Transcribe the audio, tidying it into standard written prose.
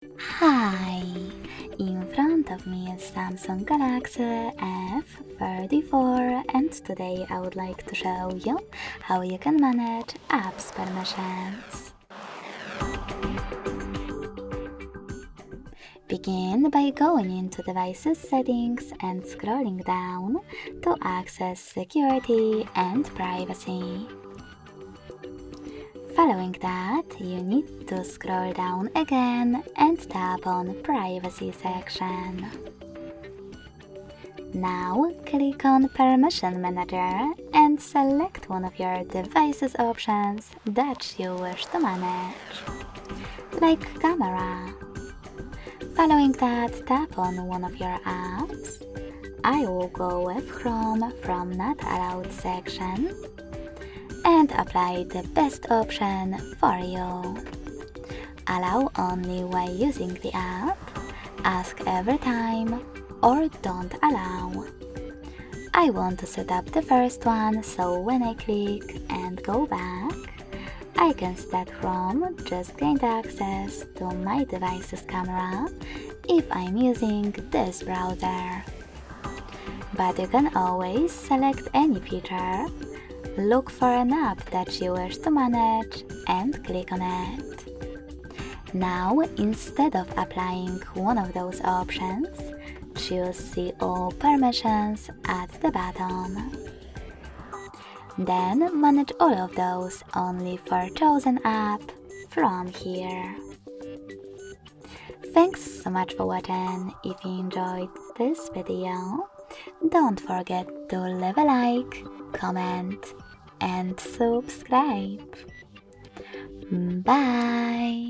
Hi! In front of me is Samsung Galaxy F34 and today I would like to show you how you can manage apps permissions. Begin by going into Devices Settings and scrolling down to access Security and Privacy. Following that, you need to scroll down again and tap on Privacy section. Now click on Permission Manager and select one of your device's options that you wish to manage, like camera. Following that, tap on one of your apps. I will go with Chrome from Not Allowed section and apply the best option for you. Allow only while using the app, ask every time, or don't allow. I want to set up the first one, so when I click and go back, I can see that Chrome just gained access to my device's camera if I'm using this browser. But you can always select any feature, look for an app that you wish to manage and click on it. Now, instead of applying one of those options, choose See All Permissions at the bottom. Then manage all of those only for chosen app from here. Thanks so much for watching. If you enjoyed this video, don't forget to leave a like, comment, and subscribe. Bye!